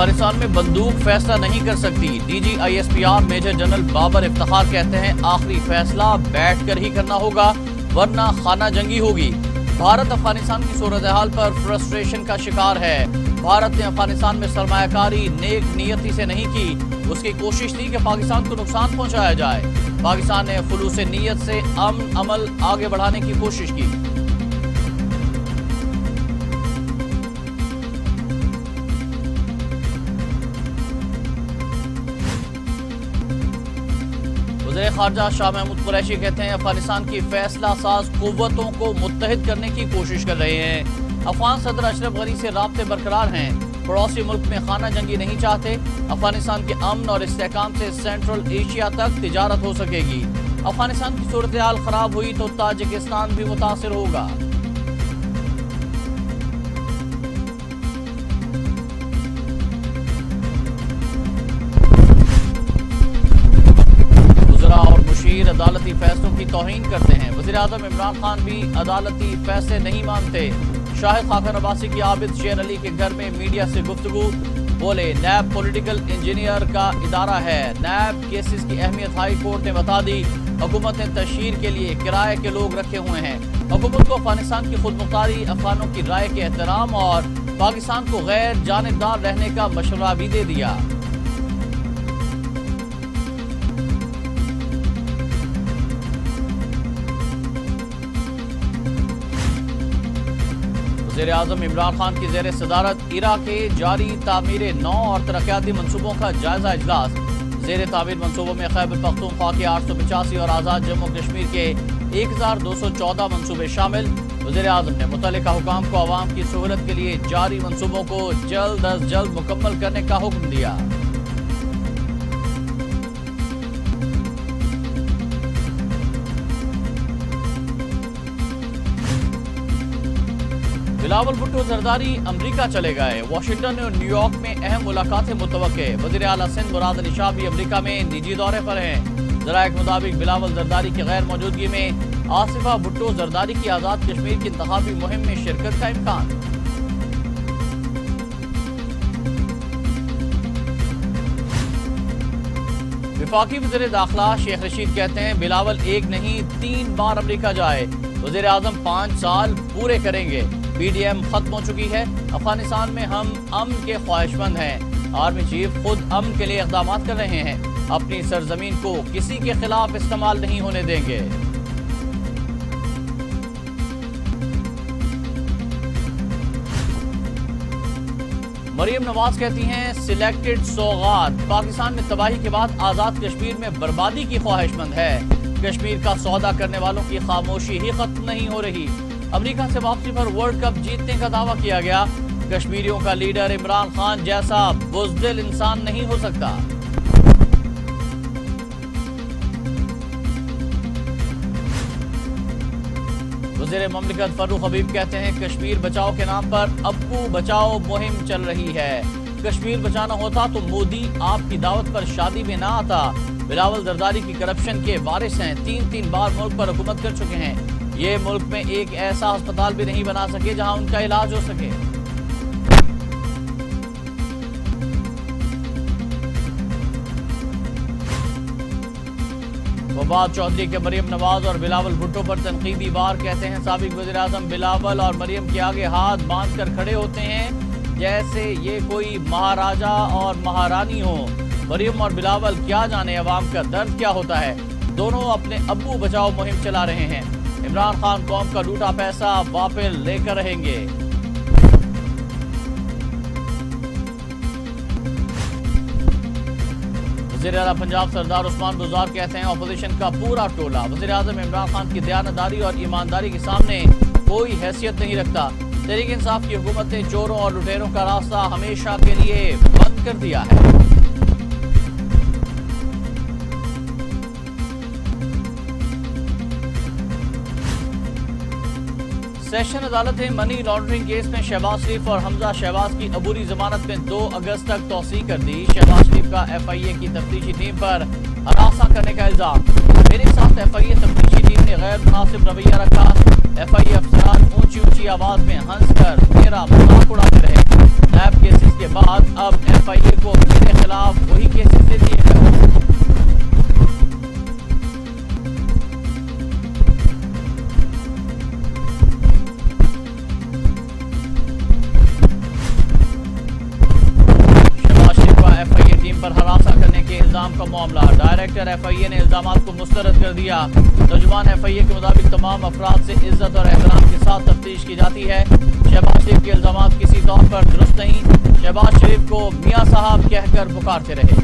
افغانستان میں بندوق فیصلہ نہیں کر سکتی، DGISPR major general Babar Iftikhar کہتے ہیں آخری فیصلہ بیٹھ کر ہی کرنا ہوگا ورنہ خانہ جنگی ہوگی۔ بھارت افغانستان کی صورتحال پر فرسٹریشن کا شکار ہے۔ بھارت نے افغانستان میں سرمایہ کاری نیک نیتی سے نہیں کی، اس کی کوشش تھی کہ پاکستان کو نقصان پہنچایا جائے۔ پاکستان نے خلوص نیت سے امن عمل آگے بڑھانے کی کوشش کی۔ وزیر خارجہ شاہ محمود قریشی کہتے ہیں افغانستان کی فیصلہ ساز قوتوں کو متحد کرنے کی کوشش کر رہے ہیں۔ افغان صدر اشرف غنی سے رابطے برقرار ہیں، پڑوسی ملک میں خانہ جنگی نہیں چاہتے۔ افغانستان کے امن اور استحکام سے سینٹرل ایشیا تک تجارت ہو سکے گی۔ افغانستان کی صورتحال خراب ہوئی تو تاجکستان بھی متاثر ہوگا۔ عدالتی فیصلوں کی توہین کرتے ہیں، وزیراعظم عمران خان بھی عدالتی فیصلے نہیں مانتے۔ شاہد خاقان عباسی کی عابد شیر علی کے گھر میں میڈیا سے گفتگو، بولے نیب پولیٹیکل انجینئر کا ادارہ ہے، نیب کیسز کی اہمیت ہائی کورٹ نے بتا دی۔ حکومت نے تشہیر کے لیے کرائے کے لوگ رکھے ہوئے ہیں۔ حکومت کو افغانستان کی خود مختاری، افغانوں کی رائے کے احترام اور پاکستان کو غیر جانبدار رہنے کا مشورہ بھی دے دیا۔ وزیر اعظم عمران خان کی زیر صدارت عراق کے جاری تعمیر نو اور ترقیاتی منصوبوں کا جائزہ اجلاس۔ زیر تعمیر منصوبوں میں خیبر پختونخوا کے 885 اور آزاد جموں کشمیر کے 1214 منصوبے شامل۔ وزیر اعظم نے متعلقہ حکام کو عوام کی سہولت کے لیے جاری منصوبوں کو جلد از جلد مکمل کرنے کا حکم دیا۔ بلاول بھٹو زرداری امریکہ چلے گئے، واشنگٹن اور نیو یارک میں اہم ملاقاتیں متوقع۔ وزیر اعلیٰ سندھ مراد علی شاہ بھی امریکہ میں نجی دورے پر ہیں۔ ذرائع کے مطابق بلاول زرداری کی غیر موجودگی میں آصفہ بھٹو زرداری کی آزاد کشمیر کی انتخابی مہم میں شرکت کا امکان۔ وفاقی وزیر داخلہ شیخ رشید کہتے ہیں بلاول ایک نہیں 3 بار امریکہ جائے، وزیر اعظم 5 سال پورے کریں گے۔ BDM ختم ہو چکی ہے، افغانستان میں ہم امن کے خواہش مند ہیں۔ آرمی چیف خود امن کے لیے اقدامات کر رہے ہیں، اپنی سرزمین کو کسی کے خلاف استعمال نہیں ہونے دیں گے۔ مریم نواز کہتی ہیں سلیکٹڈ سوغات، پاکستان میں تباہی کے بعد آزاد کشمیر میں بربادی کی خواہش مند ہے۔ کشمیر کا سودا کرنے والوں کی خاموشی ہی ختم نہیں ہو رہی۔ امریکہ سے واپسی پر ورلڈ کپ جیتنے کا دعویٰ کیا گیا۔ کشمیریوں کا لیڈر عمران خان جیسا بزدل انسان نہیں ہو سکتا۔ وزیر مملکت فروخ حبیب کہتے ہیں کشمیر بچاؤ کے نام پر ابو بچاؤ مہم چل رہی ہے۔ کشمیر بچانا ہوتا تو مودی آپ کی دعوت پر شادی میں نہ آتا۔ بلاول زرداری کی کرپشن کے وارث ہیں، 3 بار ملک پر حکومت کر چکے ہیں۔ یہ ملک میں ایک ایسا ہسپتال بھی نہیں بنا سکے جہاں ان کا علاج ہو سکے۔ وفات چودھری کے مریم نواز اور بلاول بھٹو پر تنقیدی وار، کہتے ہیں سابق وزیر اعظم بلاول اور مریم کے آگے ہاتھ باندھ کر کھڑے ہوتے ہیں جیسے یہ کوئی مہاراجا اور مہارانی ہو۔ مریم اور بلاول کیا جانے عوام کا درد کیا ہوتا ہے، دونوں اپنے ابو بچاؤ مہم چلا رہے ہیں۔ عمران خان قوم کا لوٹا پیسہ واپس لے کر رہیں گے۔ وزیر اعلیٰ پنجاب سردار عثمان بزدار کہتے ہیں اپوزیشن کا پورا ٹولہ وزیر اعظم عمران خان کی دیانتداری اور ایمانداری کے سامنے کوئی حیثیت نہیں رکھتا۔ تحریک انصاف کی حکومت نے چوروں اور لٹیروں کا راستہ ہمیشہ کے لیے بند کر دیا ہے۔ سیشن عدالتیں منی لانڈرنگ کیس میں شہباز شریف اور حمزہ شہباز کی عبوری ضمانت میں 2 اگست تک توسیع کر دی۔ شہباز شریف کا FIA کی تفتیشی ٹیم پر ہراساں کرنے کا الزام، میرے ساتھ FIA تفتیشی ٹیم نے غیر مناسب رویہ رکھا۔ FIA افسران اونچی آواز میں ہنس کر میرا مذاق اڑاتے رہے۔ रैप केसेस के बाद अब FIA को मेरे खिलाफ वही केसेस दे दिए गए। FIA टीम पर हरासा करने के इल्जाम का मामला, डायरेक्टर FIA ने इल्जामात को मुस्तरद कर दिया। तर्जुमान FIA के मुताबिक तमाम अफराद से इज्जत और एहतराम के साथ तफ्तीश की जाती है। शहबाज शरीफ के इल्जामात किसी तौर पर दुरुस्त नहीं, शहबाज शरीफ को मियां साहब कहकर पुकारते रहे।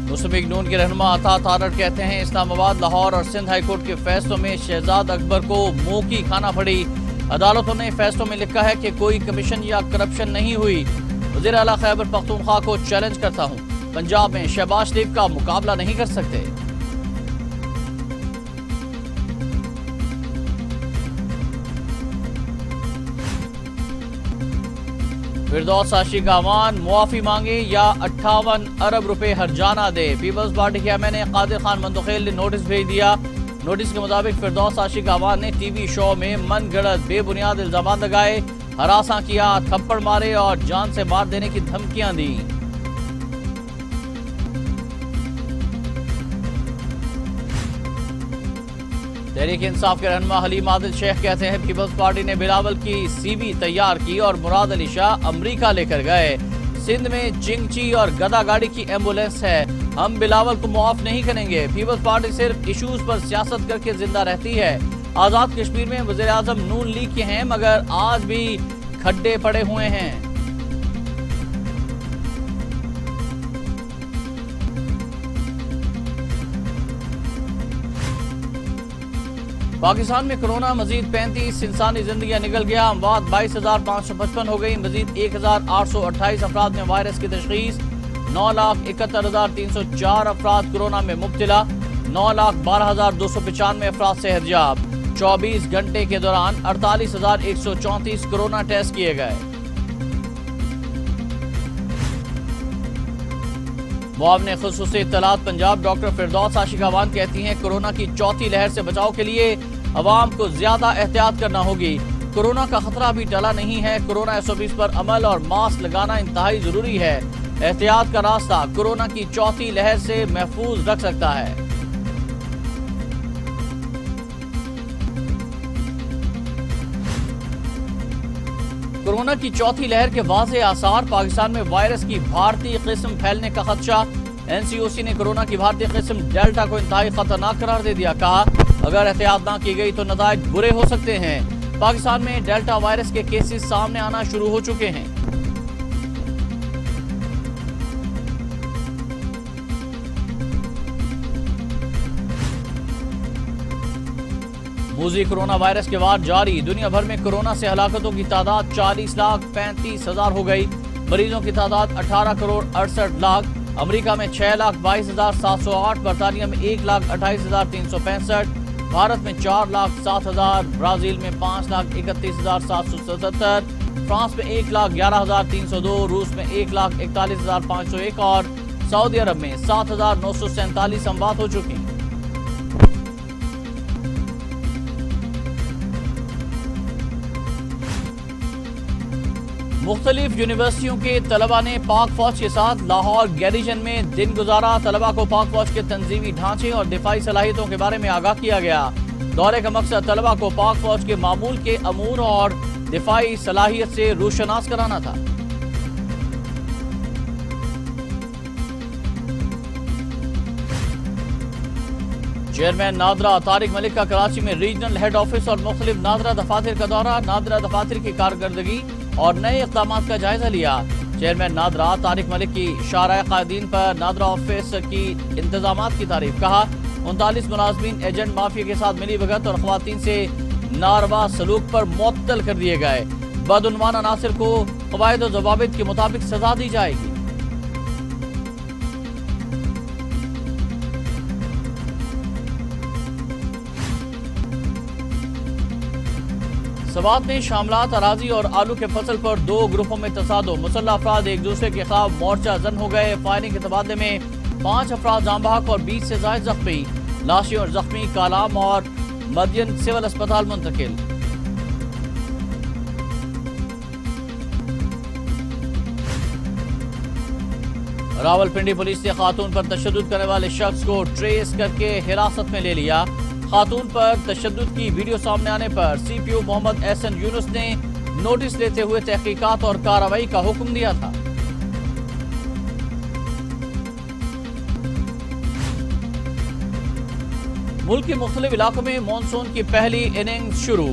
मुस्लिम लीग नून के रहनुमा अता तारड़ कहते हैं इस्लामाबाद, लाहौर और सिंध हाई कोर्ट के फैसलों में शहजाद अकबर को मुंह की खाना पड़ी। अदालतों ने फैसलों में लिखा है कि कोई कमीशन या करप्शन नहीं हुई। वज़ीर आला खैबर पख्तूनख्वा को चैलेंज करता हूं, पंजाब में शहबाज शरीफ का मुकाबला नहीं कर सकते। फिरदौस आशी का आह्वान, मुआफी मांगे या 58 अरब रुपए हरजाना दे। पीपल्स पार्टी के एमएनए कादिर खान मंदोखेल ने नोटिस भेज दिया। नोटिस के मुताबिक फिरदौस आशी का आह्वान ने टीवी शो में मनगढ़ंत बेबुनियाद इल्जाम लगाए, हरासा किया, थप्पड़ मारे और जान से मार देने की धमकियां दी। तहरीक इंसाफ के रहनुमा हलीम आदिल शेख कहते हैं पीपल्स पार्टी ने बिलावल की CV तैयार की और मुराद अली शाह अमरीका लेकर गए। सिंध में चिंगची और गदा गाड़ी की एम्बुलेंस है, हम बिलावल को मुआफ नहीं करेंगे। पीपल्स पार्टी सिर्फ इशूज पर सियासत करके जिंदा रहती है। आजाद कश्मीर में वज़ीर आज़म नून लीग के हैं मगर आज भी खड्डे पड़े हुए हैं। पाकिस्तान में कोरोना मजीद 35, इंसानी जिंदगियां निकल गया। अमवात 22,555 हो गई। मजीद 1,828 अफराद में वायरस की तशखीस। 9,71,304 अफराद कोरोना में मुब्तला। 9,12,295 अफराद सेहतयाब। 24 घंटे के दौरान 48,134 कोरोना टेस्ट किए गए। मुआवने खुसूसी इत्तलात पंजाब डॉक्टर फिरदौस आशी खावान कहती हैं कोरोना की चौथी लहर से बचाव के लिए अवाम को ज्यादा एहतियात करना होगी। कोरोना का खतरा भी टला नहीं है। कोरोना SOPs पर अमल और मास्क लगाना इंतहाई जरूरी है। एहतियात का रास्ता कोरोना की चौथी लहर से महफूज रख सकता है। कोरोना की चौथी लहर के वाज़े आसार, पाकिस्तान में वायरस की भारतीय किस्म फैलने का खदशा। NCOC ने कोरोना की भारतीय किस्म डेल्टा को इंतहाई खतरनाक करार दे दिया। कहा अगर एहतियात ना की गई तो नताइज बुरे हो सकते हैं। पाकिस्तान में डेल्टा वायरस के केसेस सामने आना शुरू हो चुके हैं। मूजी कोरोना वायरस के वार जारी। दुनिया भर में कोरोना से हलाकतों की तादाद 40,35,000 हो गई। मरीजों की तादाद 18,68,00,000। अमेरिका में 6,22,708, बरतानिया में 1,28,365, भारत में 4,07,000, ब्राजील में 5,31,777, फ्रांस में 1,11,302, रूस में 1,41,501 और सऊदी अरब में 7,947 अमवात हो चुकी। मुख्तलिफ यूनिवर्सिटियों के तलबा ने पाक फौज के साथ लाहौर गैरिजन में दिन गुजारा। तलबा को पाक फौज के तंजीमी ढांचे और दिफाई सलाहियतों के बारे में आगाह किया गया। दौरे का मकसद तलबा को पाक फौज के मामूल के अमूर और दिफाई सलाहियत से रूशनास कराना था। चेयरमैन नादरा तारिक मलिक का कराची में रीजनल हेड ऑफिस और मुख्तलिफ नादरा दफातर का दौरा। नादरा दफातर की कारकर्दगी और नए इक़दामात का जायजा लिया। चेयरमैन नादरा तारिक मलिक की शाराए कायदीन पर नादरा ऑफिस की इंतजामात की तारीफ। कहा 39 मुलाजमीन एजेंट माफिया के साथ मिली भगत और खवातीन से नारवा सलूक पर मुअत्तल कर दिए गए। बदउनवान अनासिर को कवायद और ज़वाबित के मुताबिक सजा दी जाएगी। सवात में शामलात अराजी और आलू के फसल पर 2 ग्रुपों में तसादुम। मुसल्लह अफराद एक दूसरे के खिलाफ मोर्चा जन हो गए। फायरिंग के तबादले में 5 अफराद जाँ बहक और 20 से ज़ायद जख्मी। लाशें और जख्मी कालाम और मदियन सिविल अस्पताल मुंतकिल। रावलपिंडी पुलिस ने खातून पर तशद्दुद करने वाले शख्स को ट्रेस करके हिरासत में ले लिया। खातून पर तशद्दुद की वीडियो सामने आने पर सीपीओ मोहम्मद एहसन यूनुस ने नोटिस लेते हुए तहकीकात और कार्रवाई का हुक्म दिया था। मुल्क के मुख्तलिफ इलाकों में मानसून की पहली इनिंग्स शुरू।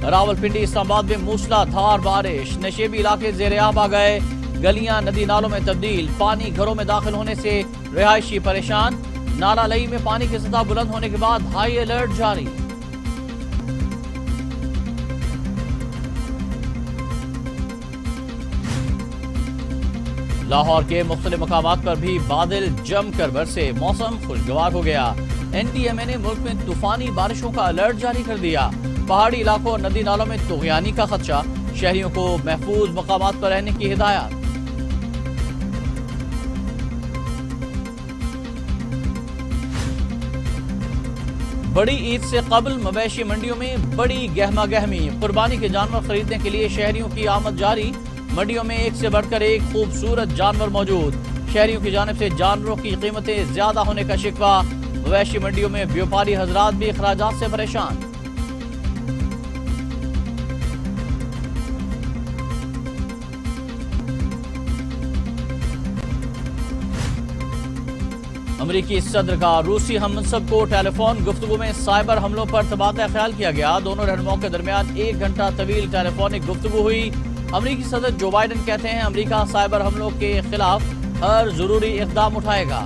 रावलपिंडी इस्लामाबाद में मूसलाधार बारिश। नशेबी इलाके ज़ेर-ए-आब आ गए। गलियां नदी नालों में तब्दील। पानी घरों में दाखिल होने से रिहायशी परेशान। नाला लई में पानी की सतह बुलंद होने के बाद हाई अलर्ट जारी। लाहौर के मुख्तलिफ मकामात पर भी बादल जमकर बरसे। मौसम खुशगवार हो गया। एनटीएमए ने मुल्क में तूफानी बारिशों का अलर्ट जारी कर दिया। पहाड़ी इलाकों और नदी नालों में तुग़यानी का खदशा। शहरियों को महफूज मकामात पर रहने की हिदायत। बड़ी ईद से कबल मवेशी मंडियों में बड़ी गहमा गहमी। कुर्बानी के जानवर खरीदने के लिए शहरियों की आमद जारी। मंडियों में एक से बढ़कर एक खूबसूरत जानवर मौजूद। शहरियों की जानिब से जानवरों की कीमतें ज्यादा होने का शिकवा। मवेशी मंडियों में व्यापारी हजरात भी अखराजात से परेशान। अमरीकी सदर का रूसी हममनसब को टेलीफोन गुफ्तगू में साइबर हमलों पर तबादला ख्याल किया गया। दोनों रहनुमाओं के दरमियान 1 घंटा तवील टेलीफोनिक गुफ्तगू हुई। अमरीकी सदर जो बाइडन कहते हैं अमरीका साइबर हमलों के खिलाफ हर जरूरी इक़दाम उठाएगा।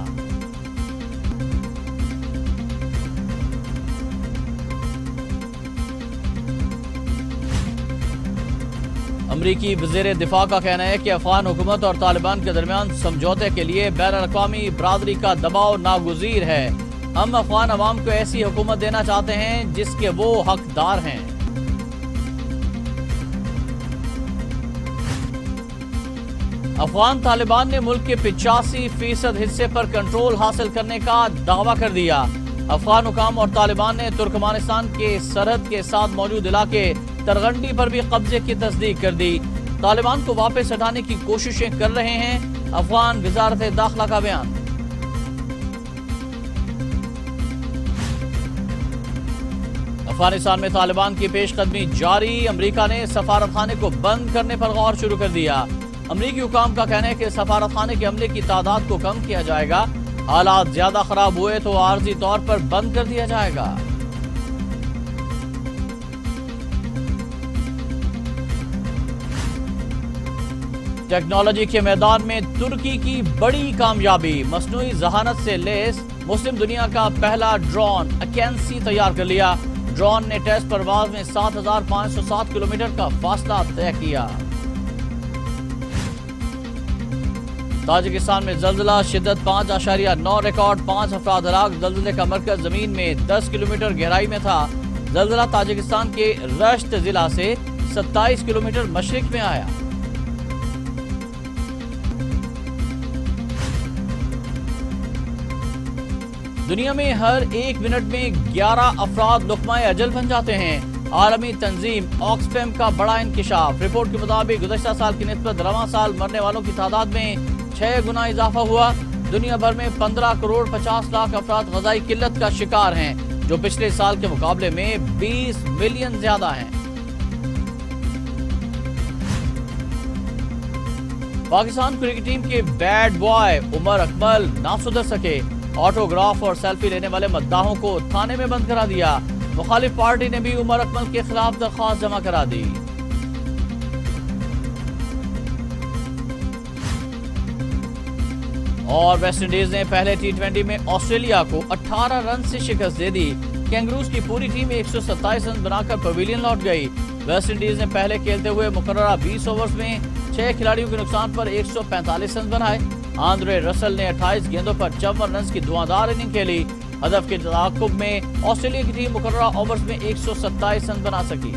अमरीकी वज़ीर दिफा का कहना है कि अफगान हुकूमत और तालिबान के दरमियान समझौते के लिए बैनुल-अक़वामी बरादरी का दबाव नागुज़ीर है। हम अफगान अवाम को ऐसी हुकूमत देना चाहते हैं जिसके वो हकदार हैं। अफगान तालिबान ने मुल्क के 85% हिस्से पर कंट्रोल हासिल करने का दावा कर दिया। अफगान हुकाम और तालिबान ने तुर्कमानिस्तान के सरहद के साथ मौजूद इलाके तरगंडी पर भी कब्जे की तस्दीक कर दी। तालिबान को वापस हटाने की कोशिशें कर रहे हैं। अफगान वज़ारत दाखिला का बयान। अफगानिस्तान में तालिबान की पेशकदमी जारी। अमरीका ने सफारत खाने को बंद करने पर गौर शुरू कर दिया। अमरीकी हुकाम का कहना है कि सफारत खाने के अमले की तादाद को कम किया जाएगा। हालात ज्यादा खराब हुए तो आर्जी तौर पर बंद कर दिया जाएगा। टेक्नोलॉजी के मैदान में तुर्की की बड़ी कामयाबी। मसनूई जहानत से लैस मुस्लिम दुनिया का पहला ड्रोन अकेंसी तैयार कर लिया। ड्रोन ने टेस्ट परवाज में 7,507 किलोमीटर का फासला तय किया। ताजिकिस्तान में जल्जला शिद्दत 5.9 रिकॉर्ड। 5 अफराद हलाक। जल्जले का मरकज जमीन में 10 किलोमीटर गहराई में था। जल्जला ताजिकिस्तान के रश्त जिला से 27 किलोमीटर मशरिक में आया। दुनिया में हर 1 मिनट में 11 अफराद लुक़माए अजल बन जाते हैं। आलमी तंजीम ऑक्सफैम का बड़ा इंकिशाफ। रिपोर्ट के मुताबिक गुज़श्ता साल की निस्बत रवां साल मरने वालों की तादाद में 6 गुना इजाफा हुआ। दुनिया भर में 15 करोड़ 50 लाख अफराद ग़ज़ाई किल्लत का शिकार हैं, जो पिछले साल के मुकाबले में 20 मिलियन ज्यादा हैं। पाकिस्तान क्रिकेट टीम के बैड बॉय उमर अकमल ना सुधर सके। ऑटोग्राफ और सेल्फी लेने वाले मद्दाहों को थाने में बंद करा दिया। मुखालिफ पार्टी ने भी उमर अकमल के खिलाफ दरख्वास्त जमा करा दी। اور ویسٹ انڈیز نے پہلے ٹی20 میں آسٹریلیا کو 18 رن سے شکست دے دی۔ کینگروز کی پوری ٹیم 127 رن بنا کر پویلین لوٹ گئی۔ ویسٹ انڈیز نے پہلے کھیلتے ہوئے مقررہ 20 اوورز میں 6 کھلاڑیوں کے نقصان پر 145 رن بنائے۔ آندرے رسل نے 28 گیندوں پر 54 رنز کی دھواندار اننگ کھیلی۔ ہدف کے تعاقب میں آسٹریلیا کی ٹیم مقررہ اوورز میں 127 رن بنا سکی۔